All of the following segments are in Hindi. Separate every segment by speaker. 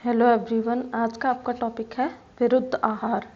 Speaker 1: हेलो एवरीवन, आज का आपका टॉपिक है विरुद्ध आहार।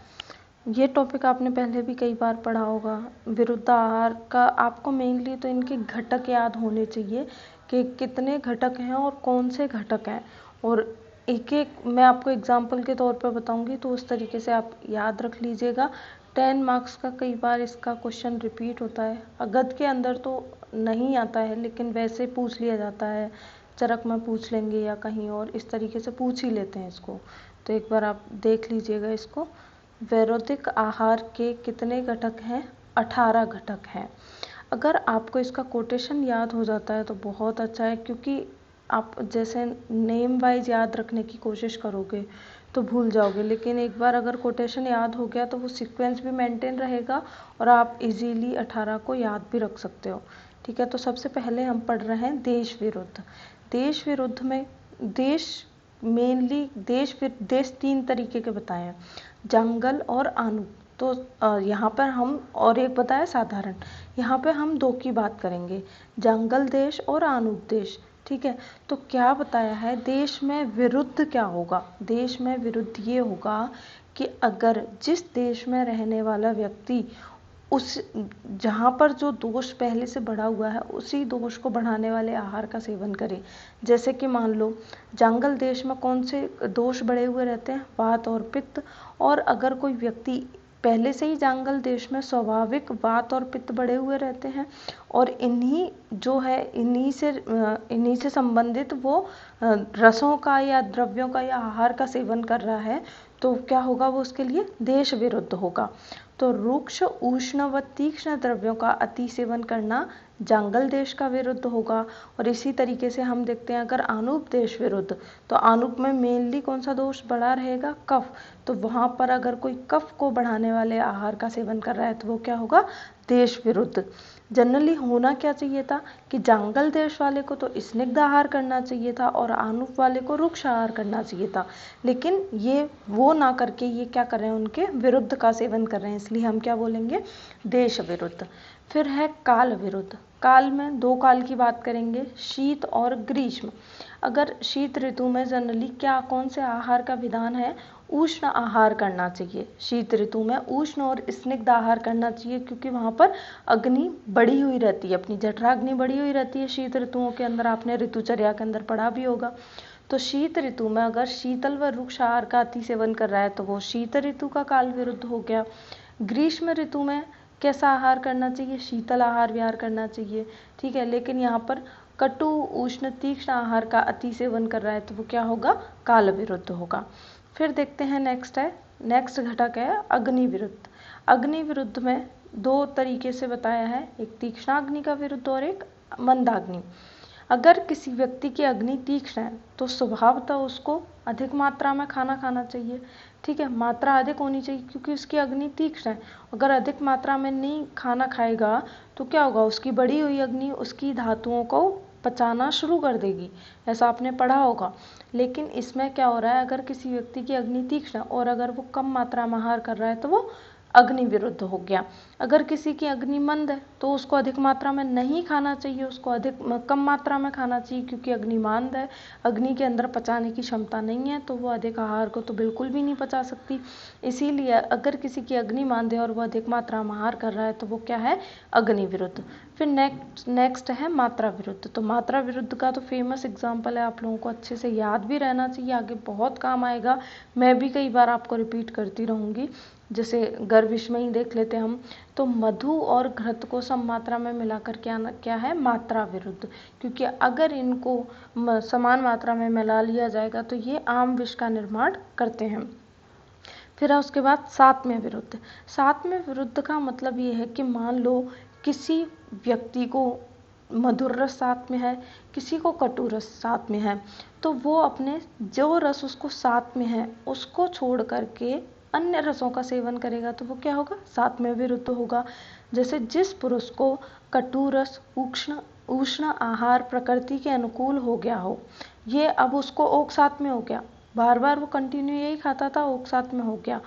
Speaker 1: ये टॉपिक आपने पहले भी कई बार पढ़ा होगा। विरुद्ध आहार का आपको मेनली तो इनके घटक याद होने चाहिए कि कितने घटक हैं और कौन से घटक हैं, और एक एक मैं आपको एग्जाम्पल के तौर पर बताऊंगी, तो उस तरीके से आप याद रख लीजिएगा। 10 मार्क्स का कई बार इसका क्वेश्चन रिपीट होता है। गद्य के अंदर तो नहीं आता है, लेकिन वैसे पूछ लिया जाता है, चरक में पूछ लेंगे या कहीं और इस तरीके से पूछ ही लेते हैं इसको। तो एक बार आप देख लीजिएगा इसको। वैरोधिक आहार के कितने घटक हैं? 18 घटक हैं। अगर आपको इसका कोटेशन याद हो जाता है तो बहुत अच्छा है, क्योंकि आप जैसे नेम वाइज याद रखने की कोशिश करोगे तो भूल जाओगे, लेकिन एक बार अगर कोटेशन याद हो गया तो वो सीक्वेंस भी मेंटेन रहेगा और आप इजीली 18 को याद भी रख सकते हो। ठीक है, तो सबसे पहले हम पढ़ रहे हैं देश विरुद्ध। देश विरुद्ध में देश मेनली देश 3 तरीके के बताए हैं, जंगल और आनु। तो यहाँ पर हम और एक बताया साधारण, यहाँ पे हम 2 की बात करेंगे, जंगल देश और आनुप देश। ठीक है, तो क्या बताया है देश में विरुद्ध क्या होगा? देश में विरुद्ध ये होगा कि अगर जिस देश में रहने वाला व्यक्ति उस जहाँ पर जो दोष पहले से बढ़ा हुआ है उसी दोष को बढ़ाने वाले आहार का सेवन करें। जैसे कि मान लो जंगल देश में कौन से दोष बढ़े हुए रहते हैं? वात और पित्त। और अगर कोई व्यक्ति पहले से ही जंगल देश में स्वाभाविक वात और पित्त बढ़े हुए रहते हैं और इन्हीं जो है इन्हीं से संबंधित वो रसों का या द्रव्यों का या आहार का सेवन कर रहा है, तो क्या होगा? वो उसके लिए देश विरुद्ध होगा। तो रुक्ष उष्ण व तीक्ष्ण द्रव्यों का अति सेवन करना जंगल देश का विरुद्ध होगा। और इसी तरीके से हम देखते हैं अगर आनुप देश विरुद्ध, तो आनुप में मेनली कौन सा दोष बढ़ा रहेगा? कफ। तो वहाँ पर अगर कोई कफ को बढ़ाने वाले आहार का सेवन कर रहा है तो वो क्या होगा? देश विरुद्ध। जनरली होना क्या चाहिए था कि जंगल देश वाले को तो स्निग्ध आहार करना चाहिए था और आनुप वाले को रुक्ष आहार करना चाहिए था, लेकिन ये वो ना करके ये क्या कर रहे हैं? उनके विरुद्ध का सेवन कर रहे हैं, इसलिए हम क्या बोलेंगे? देश विरुद्ध। फिर है काल विरुद्ध। काल में 2 काल की बात करेंगे, शीत और ग्रीष्म। अगर शीत ऋतु में जनरली क्या कौन से आहार का विधान है? उष्ण आहार करना चाहिए। शीत ऋतु में उष्ण और स्निग्ध आहार करना चाहिए, क्योंकि वहाँ पर अग्नि बढ़ी हुई रहती है, अपनी जठराग्नि बढ़ी हुई रहती है शीत ऋतुओं के अंदर। आपने ऋतुचर्या के अंदर पढ़ा भी होगा। तो शीत ऋतु में अगर शीतल व रुक्ष आहार का अति सेवन कर रहा है तो वो शीत ऋतु का काल विरुद्ध हो गया। ग्रीष्म ऋतु में कैसा आहार करना चाहिए? शीतल आहार विहार करना चाहिए। ठीक है, लेकिन यहाँ पर कटु उष्ण तीक्ष्ण आहार का अति सेवन कर रहा है तो वो क्या होगा? काल विरुद्ध होगा। फिर देखते हैं नेक्स्ट घटक है अग्नि विरुद्ध। अग्नि विरुद्ध में 2 तरीके से बताया है, एक तीक्ष्णाग्नि का विरुद्ध और एक मंदाग्नि। अगर किसी व्यक्ति की अग्नि तीक्ष्ण है तो स्वभावतः उसको अधिक मात्रा में खाना खाना चाहिए। ठीक है, मात्रा अधिक होनी चाहिए क्योंकि उसकी अग्नि तीक्ष्ण है। अगर अधिक मात्रा में नहीं खाना खाएगा तो क्या होगा? उसकी बढ़ी हुई अग्नि उसकी धातुओं को पचाना शुरू कर देगी, ऐसा आपने पढ़ा होगा। लेकिन इसमें क्या हो रहा है? अगर किसी व्यक्ति की अग्नि तीक्ष्ण और अगर वो कम मात्रा में आहार कर रहा है तो वो अग्नि विरुद्ध हो गया। अगर किसी की अग्नि मंद है तो उसको अधिक मात्रा में नहीं खाना चाहिए, उसको कम मात्रा में खाना चाहिए, क्योंकि अग्नि मंद है, अग्नि के अंदर पचाने की क्षमता नहीं है, तो वो अधिक आहार को तो बिल्कुल भी नहीं पचा सकती। इसीलिए अगर किसी की अग्नि मंद है और वो अधिक मात्रा में आहार कर रहा है तो वो क्या है? अग्नि विरुद्ध। फिर नेक्स्ट है मात्रा विरुद्ध। तो मात्रा विरुद्ध का तो फेमस एग्जाम्पल है, आप लोगों को अच्छे से याद भी रहना चाहिए, आगे बहुत काम आएगा। मैं भी कई बार आपको रिपीट करती रहूँगी। जैसे गर्भिश में ही देख लेते हम, तो मधु और घृत को सम मात्रा में मिलाकर क्या है? मात्रा विरुद्ध। क्योंकि अगर इनको समान मात्रा में मिला लिया जाएगा तो ये आम विष का निर्माण करते हैं। फिर उसके बाद सातवें विरुद्ध। सातवें विरुद्ध का मतलब ये है कि मान लो किसी व्यक्ति को मधुर रस साथ में है, किसी को कटु रस साथ में है, तो वो अपने जो रस उसको साथ में है उसको छोड़ करके अन्य रसों का सेवन करेगा तो वो क्या होगा? सातवें विरुद्ध होगा। जैसे जिस पुरुष को कटु रस उष्ण आहार प्रकृति के अनुकूल हो गया हो, ये अब उसको ओक साथ में हो गया, बार बार वो कंटिन्यू यही खाता था, ओक साथ में हो गया,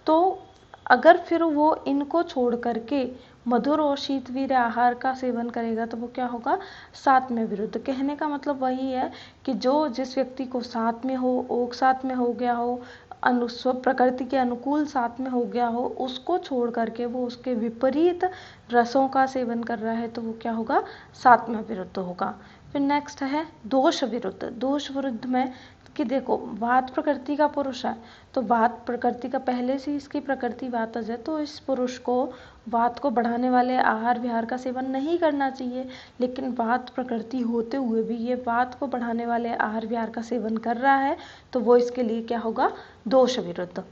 Speaker 1: तो अगर फिर वो इनको छोड़ करके मधुर और शीतवीर्य आहार का सेवन करेगा तो वो क्या होगा, सातवें विरुद्ध। कहने का मतलब वही है कि जो जिस व्यक्ति को साथ में हो, ओक साथ में हो गया हो, प्रकृति के अनुकूल साथ में हो गया हो, उसको छोड़ करके वो उसके विपरीत रसों का सेवन कर रहा है तो वो क्या होगा, सातवें विरुद्ध होगा। फिर नेक्स्ट है दोष विरुद्ध। दोष विरुद्ध में कि देखो वात प्रकृति का पुरुष है तो वात प्रकृति का पहले से इसकी प्रकृति वातज है, तो इस पुरुष को वात को बढ़ाने वाले आहार विहार का सेवन नहीं करना चाहिए, लेकिन वात प्रकृति होते हुए भी ये वात को बढ़ाने वाले आहार विहार का सेवन कर रहा है तो वो इसके लिए क्या होगा, दोष विरुद्ध।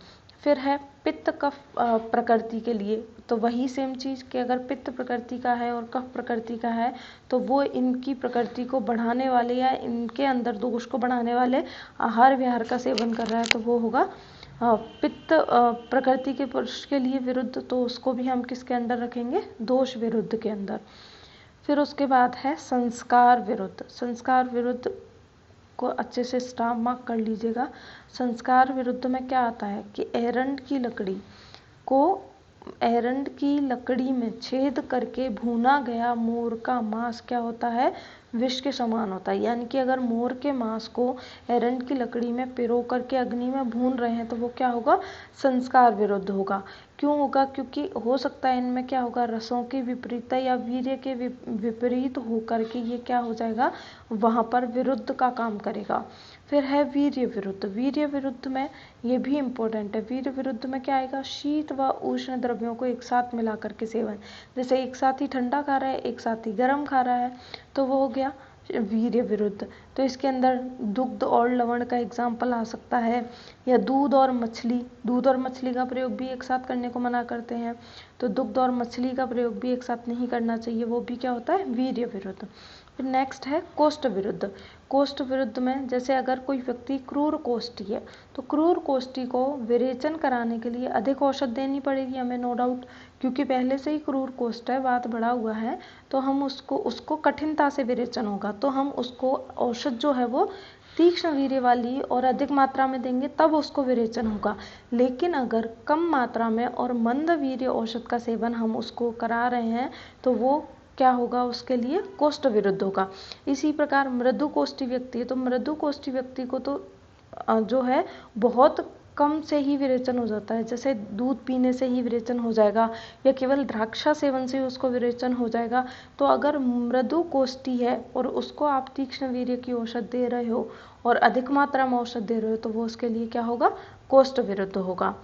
Speaker 1: फिर है पित्त कफ प्रकृति के लिए, तो वही सेम चीज़ कि अगर पित्त प्रकृति का है और कफ प्रकृति का है तो वो इनकी प्रकृति को बढ़ाने वाले या इनके अंदर दोष को बढ़ाने वाले आहार विहार का सेवन कर रहा है तो वो होगा पित्त प्रकृति के पुरुष के लिए विरुद्ध, तो उसको भी हम किसके अंदर रखेंगे, दोष विरुद्ध के अंदर। फिर उसके बाद है संस्कार विरुद्ध। संस्कार विरुद्ध को अच्छे से स्टार मार्क कर लीजिएगा। संस्कार विरुद्ध में क्या आता है कि एरंड की लकड़ी में छेद करके भूना गया मोर का मांस क्या होता है, विष के समान होता है। यानी कि अगर मोर के मांस को एरंड की लकड़ी में पिरो करके अग्नि में भून रहे हैं तो वो क्या होगा, संस्कार विरुद्ध होगा। क्यों होगा, क्योंकि हो सकता है इनमें क्या होगा, रसों की विपरीतता या वीर्य के विपरीत होकर के ये क्या हो जाएगा, वहाँ पर विरुद्ध का काम करेगा। फिर है वीर्य विरुद्ध। वीर्य विरुद्ध में ये भी इम्पोर्टेंट है। वीर्य विरुद्ध में क्या आएगा, शीत व उष्ण द्रव्यों को एक साथ मिला करके सेवन, जैसे एक साथ ही ठंडा खा रहा है एक साथ ही गर्म खा रहा है तो वो हो गया वीर्य विरुद्ध। तो इसके अंदर दुग्ध और लवण का एग्जाम्पल आ सकता है, या दूध और मछली का प्रयोग भी एक साथ करने को मना करते हैं, तो दुग्ध और मछली का प्रयोग भी एक साथ नहीं करना चाहिए, वो भी क्या होता है, वीर्य विरुद्ध। फिर नेक्स्ट है कोष्ठ विरुद्ध। कोष्ठ विरुद्ध में जैसे अगर कोई व्यक्ति क्रूर कोष्ठी है तो क्रूर कोष्ठी को विरेचन कराने के लिए अधिक औषध देनी पड़ेगी हमें, नो डाउट, क्योंकि पहले से ही क्रूर कोष्ठ है, वात बढ़ा हुआ है, तो हम उसको कठिनता से विरेचन होगा, तो हम उसको औषध जो है वो तीक्ष्ण वीर्य वाली और अधिक मात्रा में देंगे तब उसको विरेचन होगा। लेकिन अगर कम मात्रा में और मंद वीर्य औषध का सेवन हम उसको करा रहे हैं तो वो क्या होगा, उसके लिए कोष्ठ विरुद्ध होगा। इसी प्रकार मृदु कोष्ठी व्यक्ति है तो मृदु कोष्ठी व्यक्ति को तो जो है बहुत कम से ही विरेचन हो जाता है, जैसे दूध पीने से ही विरेचन हो जाएगा या केवल द्राक्षा सेवन से उसको विरेचन हो जाएगा। तो अगर मृदु कोष्ठी है और उसको आप तीक्ष्ण वीर्य की औषध दे रहे हो और अधिक मात्रा में औषध दे रहे हो तो वो उसके लिए क्या होगा, कोष्ठ विरुद्ध होगा।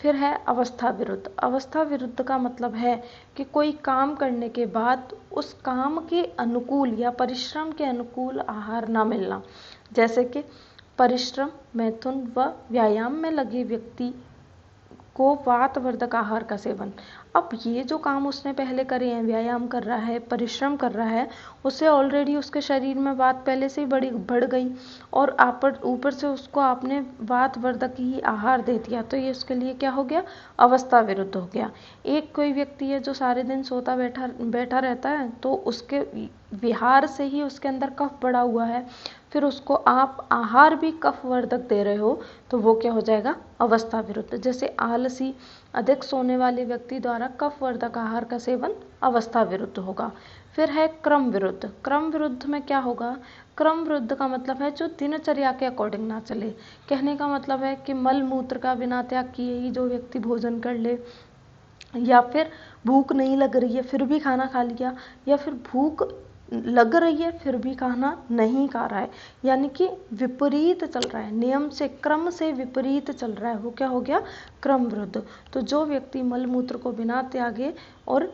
Speaker 1: फिर है अवस्था विरुद्ध। अवस्था विरुद्ध का मतलब है कि कोई काम करने के बाद उस काम के अनुकूल या परिश्रम के अनुकूल आहार ना मिलना, जैसे कि परिश्रम, मैथुन व व्यायाम में लगे व्यक्ति को वातवर्धक आहार का सेवन। अब ये जो काम उसने पहले करे हैं, व्यायाम कर रहा है, परिश्रम कर रहा है, उससे ऑलरेडी उसके शरीर में वात पहले से ही बढ़ गई और ऊपर से उसको आपने वातवर्धक ही आहार दे दिया, तो ये उसके लिए क्या हो गया, अवस्था विरुद्ध हो गया। एक कोई व्यक्ति है जो सारे दिन सोता बैठा रहता है तो उसके विहार से ही उसके अंदर कफ बढ़ा हुआ है, फिर उसको आप आहार भी कफवर्धक दे रहे हो तो वो क्या हो जाएगा, अवस्था विरुद्ध। जैसे आलसी, अधिक सोने वाले व्यक्ति द्वारा कफवर्धक आहार का सेवन अवस्था विरुद्ध होगा। फिर है क्रम विरुद्ध। क्रम विरुद्ध में क्या होगा, क्रम विरुद्ध का मतलब है जो दिनचर्या के अकॉर्डिंग ना चले। कहने का मतलब है कि मल मूत्र का बिना त्याग किए ही जो व्यक्ति भोजन कर ले, या फिर भूख नहीं लग रही है फिर भी खाना खा लिया, या फिर भूख लग रही है फिर भी खाना नहीं खा रहा है, यानी कि विपरीत चल रहा है, नियम से क्रम से विपरीत चल रहा है, वो क्या हो गया, क्रम विरुद्ध। तो जो व्यक्ति मल मूत्र को बिना त्यागे और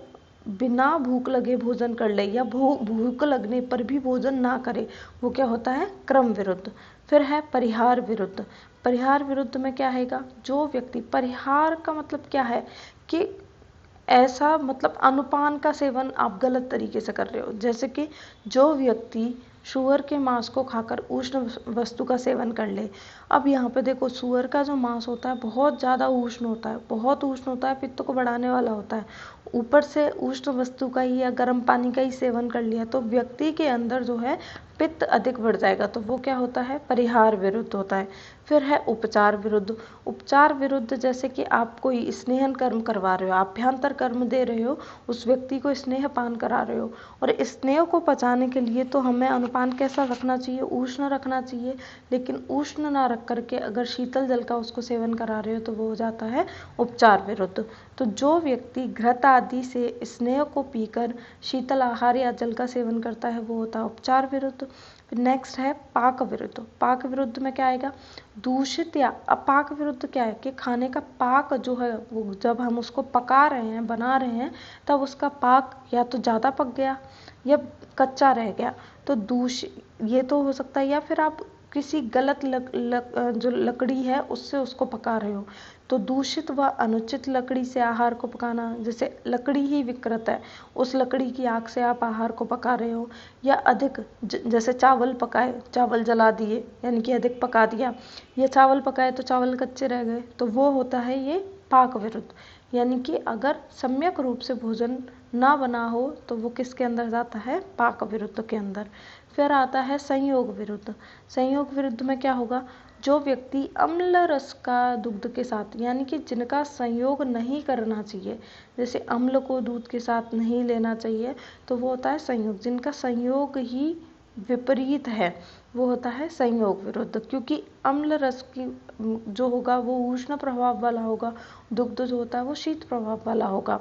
Speaker 1: बिना भूख लगे भोजन कर ले या भूख लगने पर भी भोजन ना करे, वो क्या होता है, क्रम विरुद्ध। फिर है परिहार विरुद्ध। परिहार विरुद्ध में क्या आएगा, जो व्यक्ति, परिहार का मतलब क्या है कि ऐसा मतलब अनुपान का सेवन आप गलत तरीके से कर रहे हो, जैसे कि जो व्यक्ति सूअर के मांस को खाकर उष्ण वस्तु का सेवन कर ले। अब यहाँ पे देखो सूअर का जो मांस होता है बहुत ज़्यादा उष्ण होता है, बहुत उष्ण होता है, पित्त को बढ़ाने वाला होता है, ऊपर से उष्ण वस्तु का ही या गर्म पानी का ही सेवन कर लिया तो व्यक्ति के अंदर जो है पित्त अधिक बढ़ जाएगा तो वो क्या होता है, परिहार विरुद्ध होता है। फिर है उपचार विरुद्ध। उपचार विरुद्ध जैसे कि आप कोई स्नेहन कर्म करवा रहे हो, आभ्यंतर कर्म दे रहे हो, उस व्यक्ति को स्नेह पान करा रहे हो, और स्नेह को पचाने के लिए तो हमें अनुपान कैसा रखना चाहिए, उष्ण रखना चाहिए। लेकिन उष्ण ना रख करके अगर शीतल जल का उसको सेवन करा रहे हो तो वो हो जाता है उपचार विरुद्ध। तो जो व्यक्ति घृत आदि से स्नेह को पीकर शीतल आहार या जल का सेवन करता है वो होता है उपचार विरुद्ध। फिर नेक्स्ट है पाक विरुद्ध। पाक विरुद्ध में क्या आएगा, दूषित या अपाक विरुद्ध क्या है कि खाने का पाक जो है वो जब हम उसको पका रहे हैं, बना रहे हैं, तब उसका पाक या तो ज़्यादा पक गया या कच्चा रह गया तो दूषित, ये तो हो सकता है। या फिर आप किसी गलत जो लकड़ी है उससे उसको पका रहे हो, तो दूषित व अनुचित लकड़ी से आहार को पकाना, जैसे लकड़ी ही विकृत है, उस लकड़ी की आग से आप आहार को पका रहे हो, या अधिक जैसे चावल पकाए, चावल जला दिए यानी कि अधिक पका दिया, या चावल पकाए तो चावल कच्चे रह गए, तो वो होता है ये पाक विरुद्ध। यानी कि अगर सम्यक रूप से भोजन ना बना हो तो वो किसके अंदर जाता है, पाक विरुद्ध के अंदर। फिर आता है संयोग विरुद्ध। संयोग विरुद्ध में क्या होगा, जो व्यक्ति अम्ल रस का दुग्ध के साथ, यानी कि जिनका संयोग नहीं करना चाहिए, जैसे अम्ल को दूध के साथ नहीं लेना चाहिए, तो वो होता है संयोग। जिनका संयोग ही विपरीत है वो होता है संयोग विरुद्ध, क्योंकि अम्ल रस की जो होगा वो उष्ण प्रभाव वाला होगा, दुग्ध जो होता है वो शीत प्रभाव वाला होगा।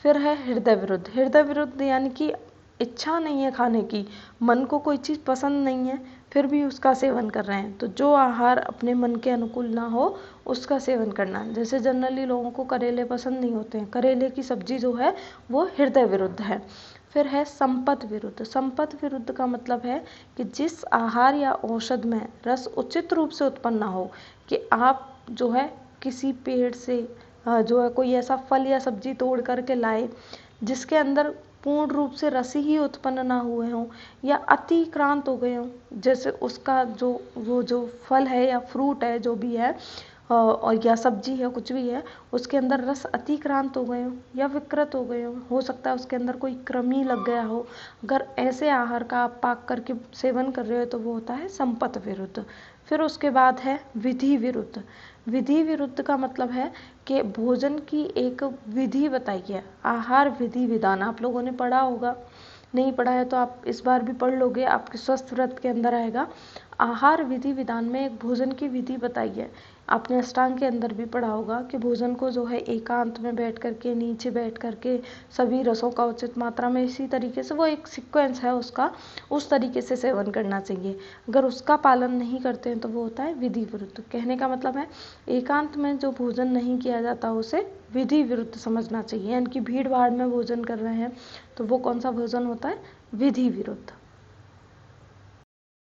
Speaker 1: फिर है हृदय विरुद्ध। हृदय विरुद्ध यानी कि इच्छा नहीं है खाने की, मन को कोई चीज़ पसंद नहीं है फिर भी उसका सेवन कर रहे हैं, तो जो आहार अपने मन के अनुकूल ना हो उसका सेवन करना। जैसे जनरली लोगों को करेले पसंद नहीं होते हैं, करेले की सब्जी जो है वो हृदय विरुद्ध है। फिर है संपत विरुद्ध। संपत विरुद्ध का मतलब है कि जिस आहार या औषध में रस उचित रूप से उत्पन्न ना हो, कि आप जो है किसी पेड़ से जो है कोई ऐसा फल या सब्जी तोड़ करके लाए जिसके अंदर पूर्ण रूप से रस ही उत्पन्न ना हुए हों, या अतिक्रांत हो गए हों, जैसे उसका जो वो जो फल है या फ्रूट है जो भी है और या सब्जी है कुछ भी है, उसके अंदर रस अतिक्रांत हो गए हों या विकृत हो गए हों, हो सकता है उसके अंदर कोई कृमि लग गया हो। अगर ऐसे आहार का आप पाक करके सेवन कर रहे हो तो वो होता है संपत विरुद्ध। फिर उसके बाद है विधि विरुद्ध। विधि विरुद्ध का मतलब है कि भोजन की एक विधि बताई है, आहार विधि विधान। आप लोगों ने पढ़ा होगा, नहीं पढ़ा है तो आप इस बार भी पढ़ लोगे, आपके स्वस्थ व्रत के अंदर आएगा। आहार विधि विधान में एक भोजन की विधि बताई है। आपने अष्टांग के अंदर भी पढ़ा होगा कि भोजन को जो है एकांत में बैठ करके, नीचे बैठ करके, सभी रसों का उचित मात्रा में, इसी तरीके से वो एक सीक्वेंस है उसका, उस तरीके से सेवन करना चाहिए। अगर उसका पालन नहीं करते हैं तो वो होता है विधि विरुद्ध। कहने का मतलब है एकांत में जो भोजन नहीं किया जाता उसे विधि विरुद्ध समझना चाहिए, यानी कि भीड़ भाड़ में भोजन कर रहे हैं तो वो कौन सा भोजन होता है, विधि विरुद्ध।